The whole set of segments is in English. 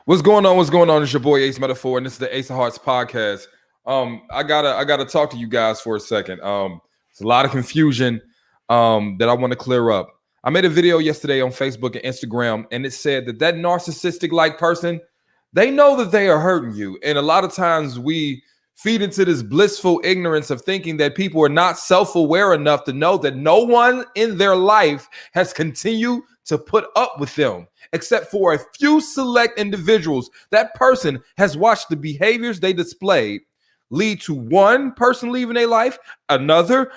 What's going on? What's going on? It's your boy Ace Metaphor, and this is the Ace of Hearts podcast. I gotta talk to you guys for a second. There's a lot of confusion that I want to clear up. I made a video yesterday on Facebook and Instagram, and it said that narcissistic like person, they know that they are hurting you, and a lot of times we feed into this blissful ignorance of thinking that people are not self-aware enough to know that no one in their life has continued to put up with them except for a few select individuals. That person has watched the behaviors they displayed lead to one person leaving their life, another.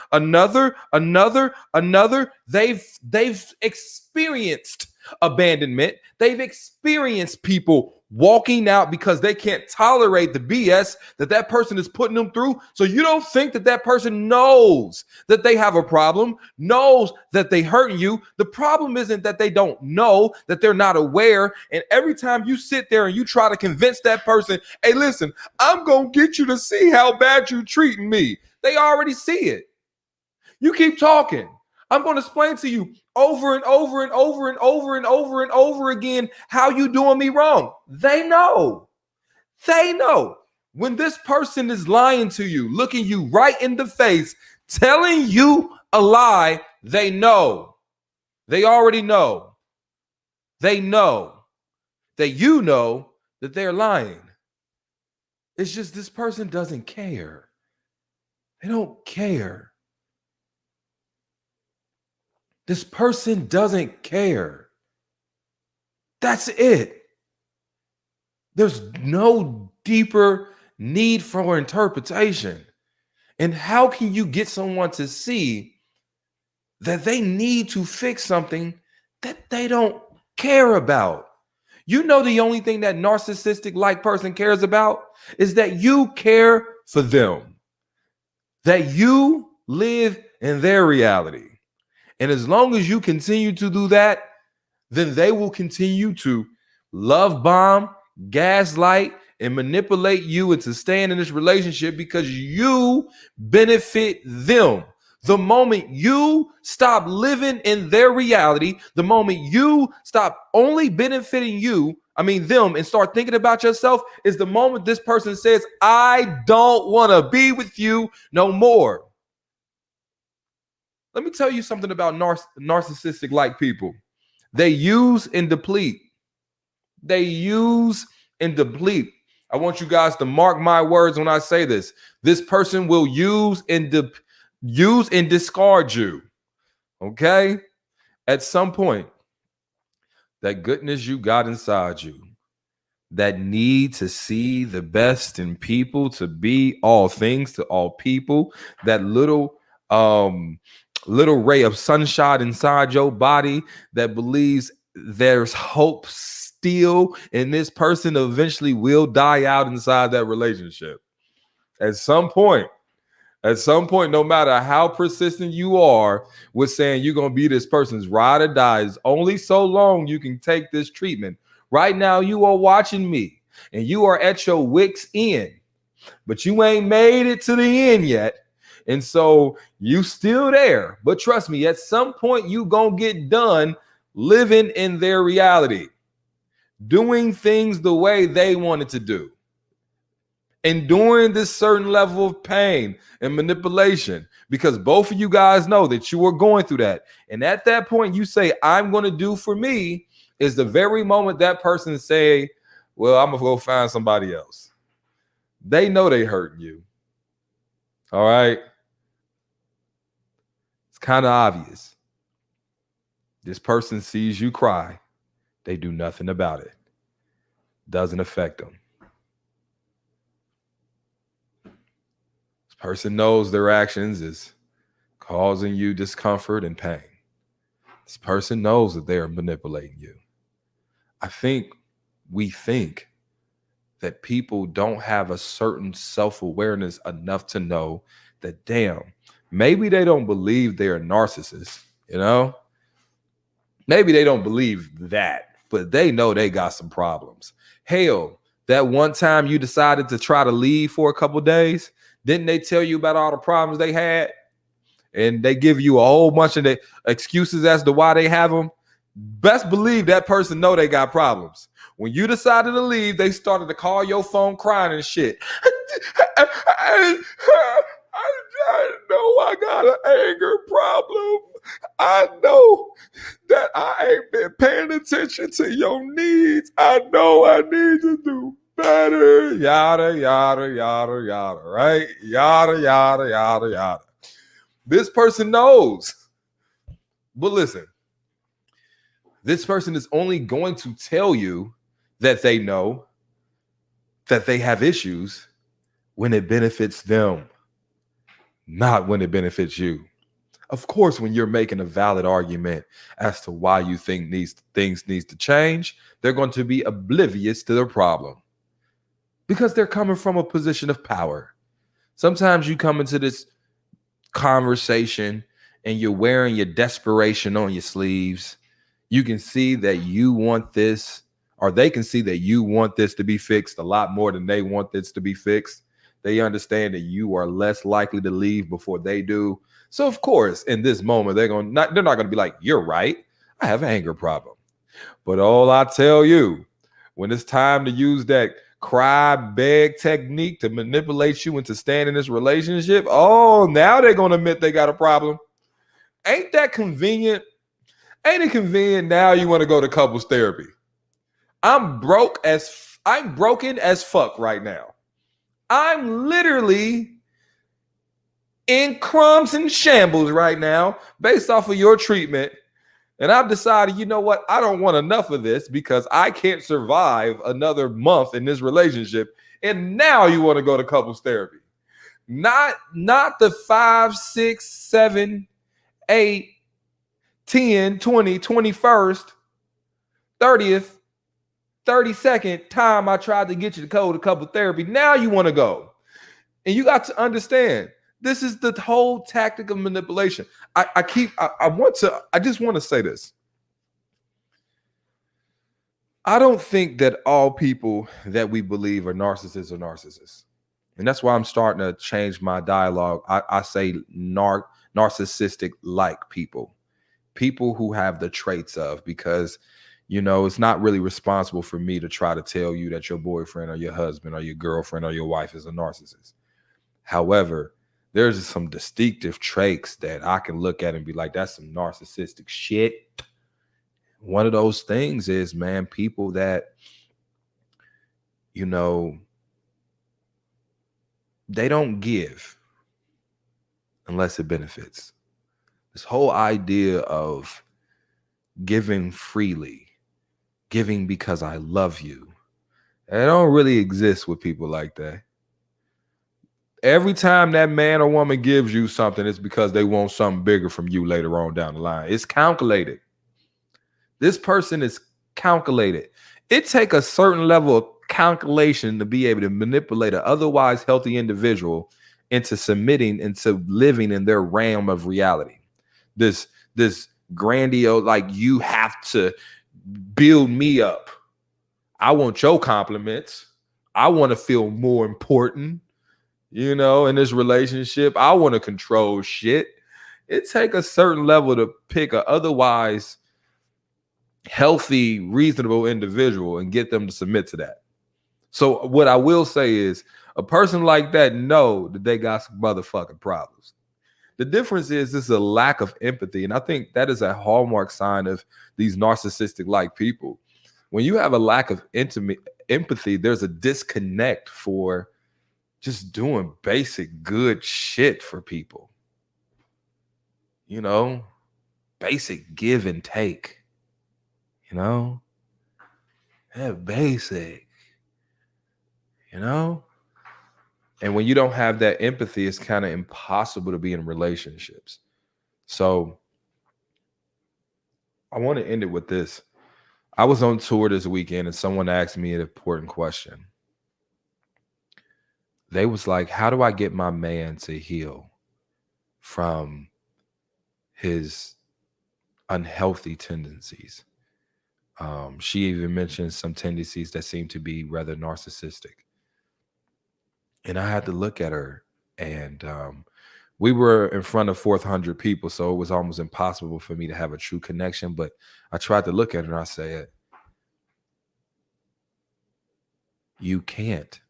They've experienced abandonment. They've experienced people walking out because they can't tolerate the BS that person is putting them through. So you don't think that person knows that they have a problem, knows that they hurting you. The problem isn't that they don't know, that they're not aware. And every time you sit there and you try to convince that person, hey, listen, I'm going to get you to see how bad you're treating me. They already see it. You keep talking. I'm going to explain to you over and over again how you doing me wrong. They know. They know. When this person is lying to you, looking you right in the face, telling you a lie, they know. They already know. They know that you know that they're lying. It's just this person doesn't care. They don't care. This person doesn't care. That's it. There's no deeper need for interpretation. And how can you get someone to see that they need to fix something that they don't care about? You know, the only thing that narcissistic like person cares about is that you care for them, that you live in their reality. And as long as you continue to do that, then they will continue to love bomb, gaslight, and manipulate you into staying in this relationship because you benefit them. The moment you stop living in their reality, the moment you stop only benefiting them, and start thinking about yourself, is the moment this person says, I don't want to be with you no more. Let me tell you something about narcissistic like people. They use and deplete. They use and deplete. I want you guys to mark my words when I say this. This person will use and discard you. Okay? At some point, that goodness you got inside you, that need to see the best in people, to be all things to all people, that little ray of sunshine inside your body that believes there's hope still, and this person eventually will die out inside that relationship. At some point, no matter how persistent you are with saying you're going to be this person's ride or die, it's only so long you can take this treatment. Right now, you are watching me and you are at your wit's end, but you ain't made it to the end yet. And so you still there. But trust me, at some point you gonna get done living in their reality, doing things the way they wanted to do, enduring this certain level of pain and manipulation, because both of you guys know that you are going through that. And at that point you say, I'm going to do for me, is the very moment that person say, well, I'm gonna go find somebody else. They know they hurting you. All right. Kind of obvious. This person sees you cry. They do nothing about it. Doesn't affect them. This person knows their actions is causing you discomfort and pain. This person knows that they are manipulating you. I think we think that people don't have a certain self-awareness enough to know that, damn, maybe they don't believe they're narcissists, you know? Maybe they don't believe that, but they know they got some problems. Hell, that one time you decided to try to leave for a couple days, didn't they tell you about all the problems they had? And they give you a whole bunch of the excuses as to why they have them. Best believe that person know they got problems. When you decided to leave, they started to call your phone crying and shit. I know I got an anger problem. I know that I ain't been paying attention to your needs. I know I need to do better. Yada, yada, yada, yada, right? Yada, yada, yada, yada. This person knows. But listen, this person is only going to tell you that they know that they have issues when it benefits them, not when it benefits you. Of course, when you're making a valid argument as to why you think these things needs to change, they're going to be oblivious to the problem because they're coming from a position of power. Sometimes you come into this conversation and you're wearing your desperation on your sleeves. You can see that you want this, or they can see that you want this to be fixed a lot more than they want this to be fixed. They understand that you are less likely to leave before they do. So of course, in this moment, they're not going to be like, you're right, I have an anger problem. But all I tell you, when it's time to use that cry, beg technique to manipulate you into staying in this relationship, oh, now they're going to admit they got a problem. Ain't that convenient? Ain't it convenient now you want to go to couples therapy? I'm broken as fuck right now. I'm literally in crumbs and shambles right now based off of your treatment. And I've decided, you know what? I don't want enough of this because I can't survive another month in this relationship. And now you want to go to couples therapy. Not the 5, 6, 7, 8, 10, 20, 21st, 30th, 32nd time I tried to get you to go to couple therapy. Now you want to go. And you got to understand, this is the whole tactic of manipulation. I just want to say this. I don't think that all people that we believe are narcissists. And that's why I'm starting to change my dialogue. I say narcissistic like people who have the traits of, because, you know, it's not really responsible for me to try to tell you that your boyfriend or your husband or your girlfriend or your wife is a narcissist. However, there's some distinctive traits that I can look at and be like, that's some narcissistic shit. One of those things is, man, people that, you know, they don't give unless it benefits. This whole idea of giving freely, giving because I love you, it don't really exist with people like that. Every time that man or woman gives you something, it's because they want something bigger from you later on down the line. It's calculated. This person is calculated. It takes a certain level of calculation to be able to manipulate an otherwise healthy individual into submitting, into living in their realm of reality. This grandiose, like, you have to build me up. I want your compliments. I want to feel more important. You know, in this relationship, I want to control shit. It takes a certain level to pick a otherwise healthy, reasonable individual and get them to submit to that. So what I will say is, a person like that know that they got some motherfucking problems. The difference is this is a lack of empathy. And I think that is a hallmark sign of these narcissistic like people. When you have a lack of empathy, there's a disconnect for just doing basic good shit for people. You know, basic give and take. You know, basic. You know, and when you don't have that empathy, it's kind of impossible to be in relationships. So I want to end it with this. I was on tour this weekend and someone asked me an important question. They was like, how do I get my man to heal from his unhealthy tendencies? She even mentioned some tendencies that seem to be rather narcissistic. And I had to look at her, and we were in front of 400 people, so it was almost impossible for me to have a true connection. But I tried to look at her and I said, You can't.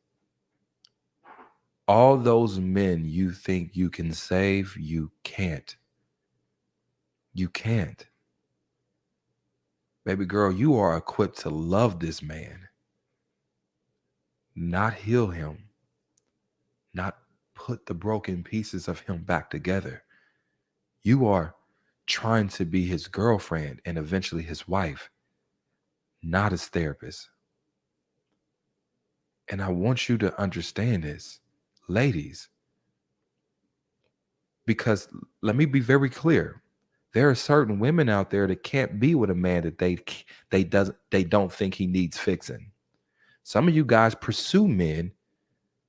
All those men you think you can save, you can't. You can't. Baby girl, you are equipped to love this man, not heal him, not put the broken pieces of him back together. You are trying to be his girlfriend and eventually his wife, not his therapist. And I want you to understand this, ladies, because let me be very clear. There are certain women out there that can't be with a man that they don't think he needs fixing. Some of you guys pursue men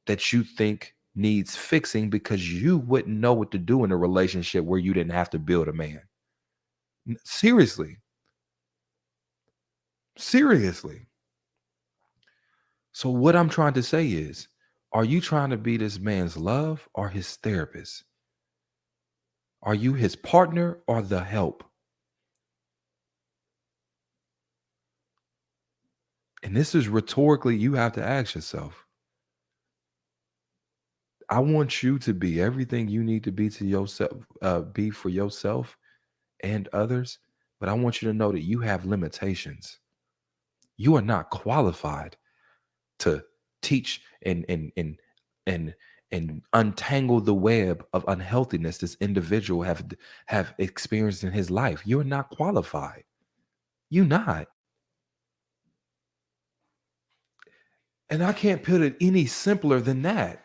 that you think needs fixing because you wouldn't know what to do in a relationship where you didn't have to build a man. Seriously. Seriously. So what I'm trying to say is, are you trying to be this man's love or his therapist? Are you his partner or the help? And this is rhetorically, you have to ask yourself. I want you to be everything you need to be to yourself, be for yourself and others. But I want you to know that you have limitations. You are not qualified to teach and untangle the web of unhealthiness this individual have experienced in his life. You're not qualified. You're not. And I can't put it any simpler than that.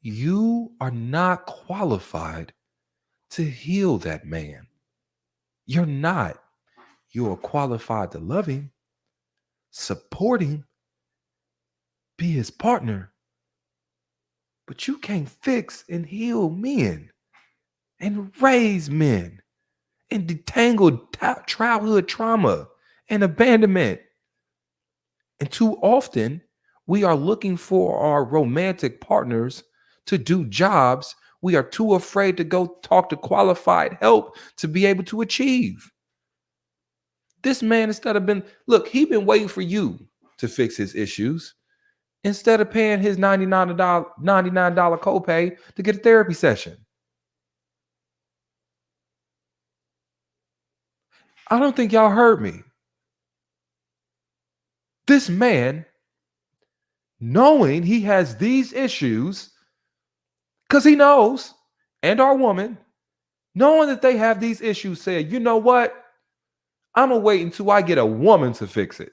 You are not qualified to heal that man. You're not. You are qualified to love him, support him, be his partner. But you can't fix and heal men and raise men and detangle childhood trauma and abandonment. And too often, we are looking for our romantic partners to do jobs we are too afraid to go talk to qualified help to be able to achieve. This man, instead of he been waiting for you to fix his issues instead of paying his $99 copay to get a therapy session. I don't think y'all heard me. This man, knowing he has these issues, because he knows, and our woman, knowing that they have these issues, said, you know what? I'm going to wait until I get a woman to fix it.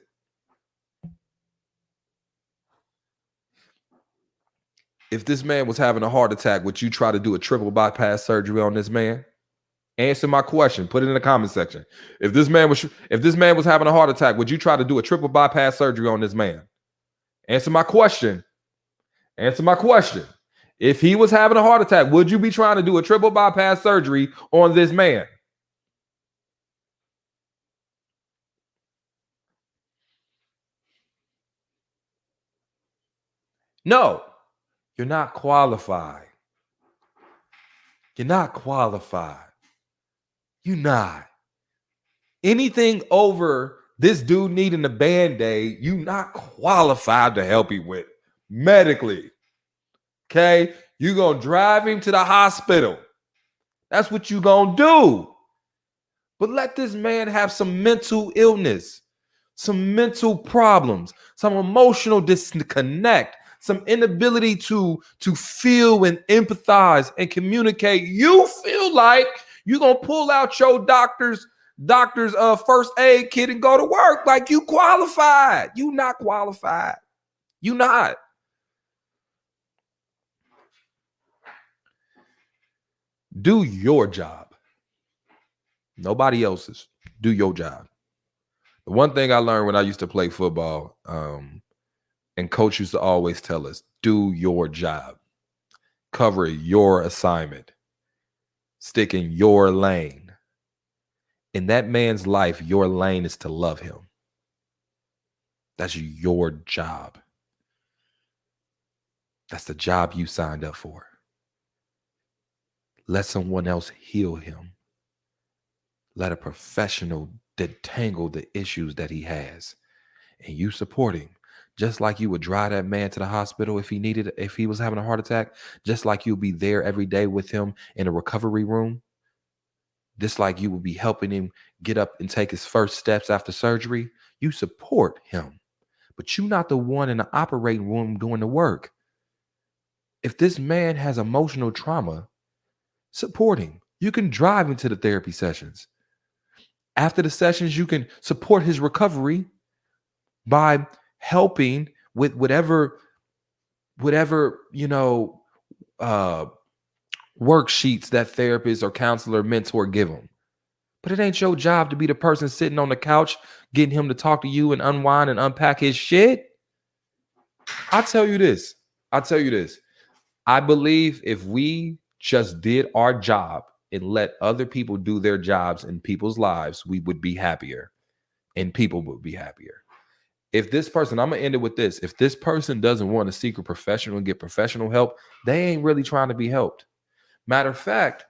If this man was having a heart attack, would you try to do a triple bypass surgery on this man? Answer my question. Put it in the comment section. If this man was having a heart attack, would you try to do a triple bypass surgery on this man? Answer my question. Answer my question. If he was having a heart attack, would you be trying to do a triple bypass surgery on this man? No, you're not qualified. You're not qualified. You're not. Anything over this dude needing a Band-Aid, you're not qualified to help him with medically. Okay? You're going to drive him to the hospital. That's what you're going to do. But let this man have some mental illness, some mental problems, some emotional disconnect, some inability to feel and empathize and communicate. You feel like you're going to pull out your doctor's first aid kit and go to work like you qualified. You not qualified. You not. Do your job. Nobody else's. Do your job. The one thing I learned when I used to play football, and coach used to always tell us, do your job. Cover your assignment. Stick in your lane. In that man's life, your lane is to love him. That's your job. That's the job you signed up for. Let someone else heal him. Let a professional detangle the issues that he has. And you support him. just like you would drive that man to the hospital if he was having a heart attack, just like you'll be there every day with him in a recovery room, just like you will be helping him get up and take his first steps after surgery. You support him, but you're not the one in the operating room doing the work. If this man has emotional trauma, support him. You can drive him to the therapy sessions. After the sessions, you can support his recovery by helping with whatever worksheets that therapist or counselor mentor give him. But it ain't your job to be the person sitting on the couch getting him to talk to you and unwind and unpack his shit. I'll tell you this. I believe if we just did our job and let other people do their jobs in people's lives, we would be happier and people would be happier. If this person, I'm going to end it with this. If this person doesn't want to seek a professional and get professional help, they ain't really trying to be helped. Matter of fact,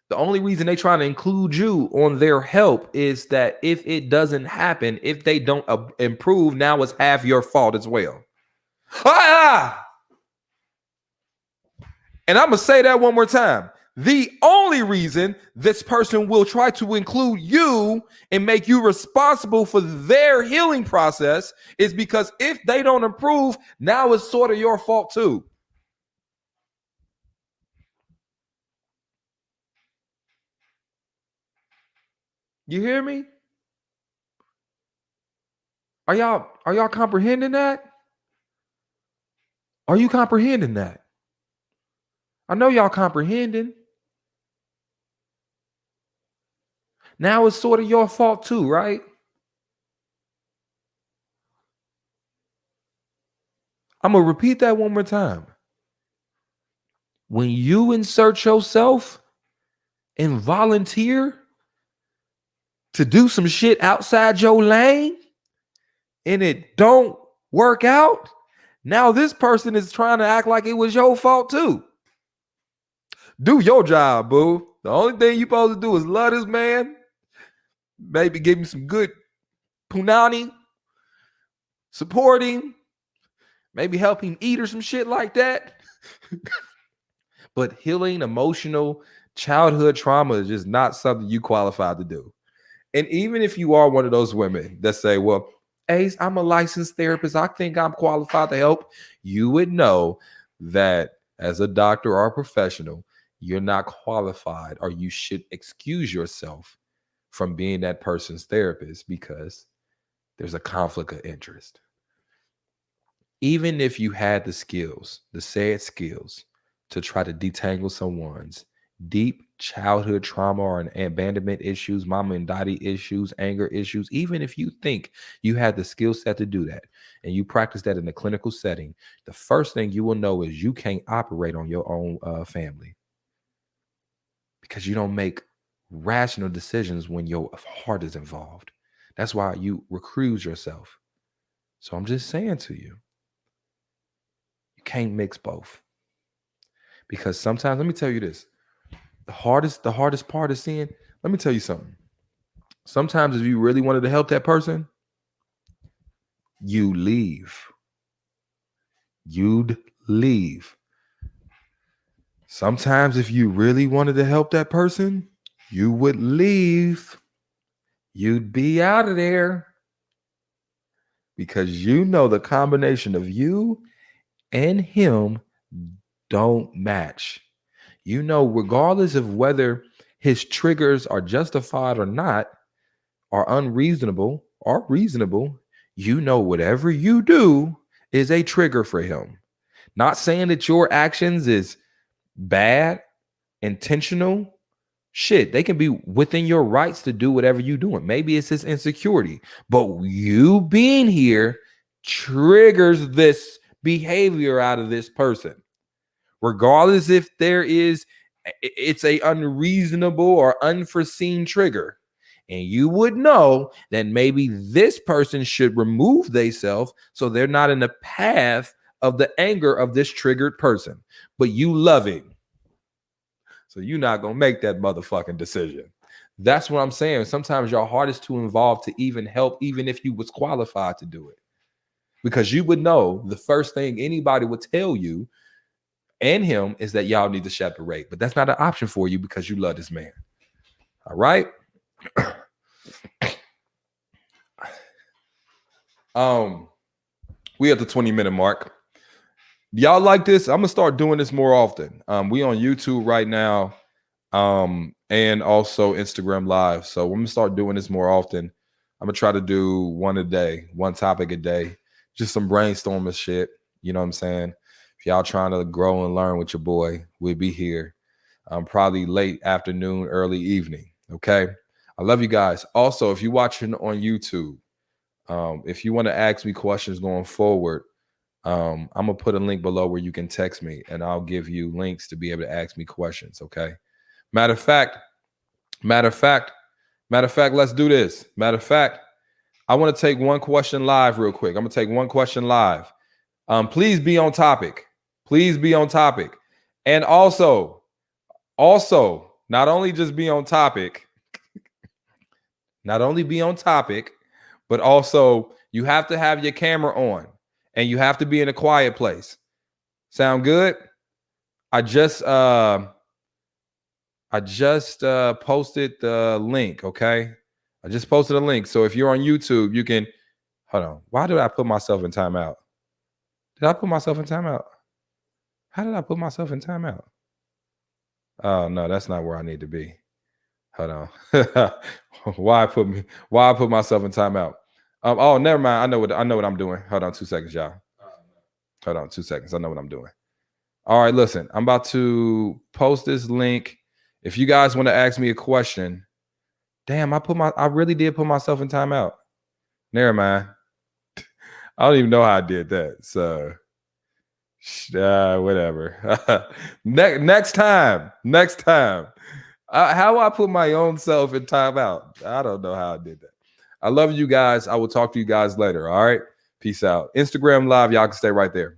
the only reason they trying to include you on their help is that if it doesn't happen, if they don't improve, now it's half your fault as well. And I'm going to say that one more time. The only reason this person will try to include you and make you responsible for their healing process is because if they don't improve, now it's sort of your fault too. You hear me? Are y'all comprehending that? Are you comprehending that? I know y'all comprehending. Now it's sort of your fault too, right? I'm going to repeat that one more time. When you insert yourself and volunteer to do some shit outside your lane and it don't work out, now this person is trying to act like it was your fault too. Do your job, boo. The only thing you supposed to do is love this man, maybe give him some good punani, support him, maybe help him eat or some shit like that. But healing emotional childhood trauma is just not something you qualified to do. And even if you are one of those women that say, well, Ace, I'm a licensed therapist, I think I'm qualified to help, you would know that as a doctor or a professional, you're not qualified, or you should excuse yourself from being that person's therapist because there's a conflict of interest. Even if you had the skills, the said skills, to try to detangle someone's deep childhood trauma or an abandonment issues, mama and daddy issues, anger issues, even if you think you had the skill set to do that and you practice that in a clinical setting, the first thing you will know is you can't operate on your own family because you don't make rational decisions when your heart is involved. That's why you recuse yourself. So I'm just saying to you, you can't mix both. Because sometimes, let me tell you this, the hardest part is seeing, let me tell you something. Sometimes if you really wanted to help that person, you leave. You'd leave. Sometimes if you really wanted to help that person, you would leave. You'd be out of there because you know the combination of you and him don't match. You know, regardless of whether his triggers are justified or not, are unreasonable or reasonable, you know whatever you do is a trigger for him. Not saying that your actions is bad, intentional. Shit, they can be within your rights to do whatever you're doing. Maybe it's his insecurity, but you being here triggers this behavior out of this person. Regardless if it's a unreasonable or unforeseen trigger. And you would know that maybe this person should remove themselves so they're not in the path of the anger of this triggered person. But you love him. So you're not going to make that motherfucking decision. That's what I'm saying. Sometimes your heart is too involved to even help, even if you was qualified to do it. Because you would know the first thing anybody would tell you and him is that y'all need to separate. But that's not an option for you because you love this man. All right. We at the 20-minute mark. Y'all like this? I'm gonna start doing this more often. We on YouTube right now, and also Instagram Live. So I'm gonna start doing this more often. I'm gonna try to do one a day, one topic a day, just some brainstorming shit. You know what I'm saying? If y'all trying to grow and learn with your boy, we'll be here. Probably late afternoon, early evening. Okay. I love you guys. Also, if you're watching on YouTube, if you want to ask me questions going forward, I'm gonna put a link below where you can text me and I'll give you links to be able to ask me questions. Okay. Matter of fact, let's do this. Matter of fact, I want to take one question live real quick. I'm gonna take one question live. Please be on topic. Please be on topic. And also, not only just be on topic, but also you have to have your camera on and you have to be in a quiet place. Sound good? I just posted the link, okay? I just posted a link. So if you're on YouTube, you can, hold on. Why did I put myself in timeout? Did I put myself in timeout? How did I put myself in timeout? Oh, no, that's not where I need to be. Hold on. Why I put myself in timeout? Oh, never mind. I know what I'm doing. Hold on 2 seconds, y'all. Hold on 2 seconds. I know what I'm doing. All right, listen. I'm about to post this link. If you guys want to ask me a question, damn, I really did put myself in timeout. Never mind. I don't even know how I did that. So whatever. Next time. How I put my own self in timeout? I don't know how I did that. I love you guys. I will talk to you guys later. All right. Peace out. Instagram Live. Y'all can stay right there.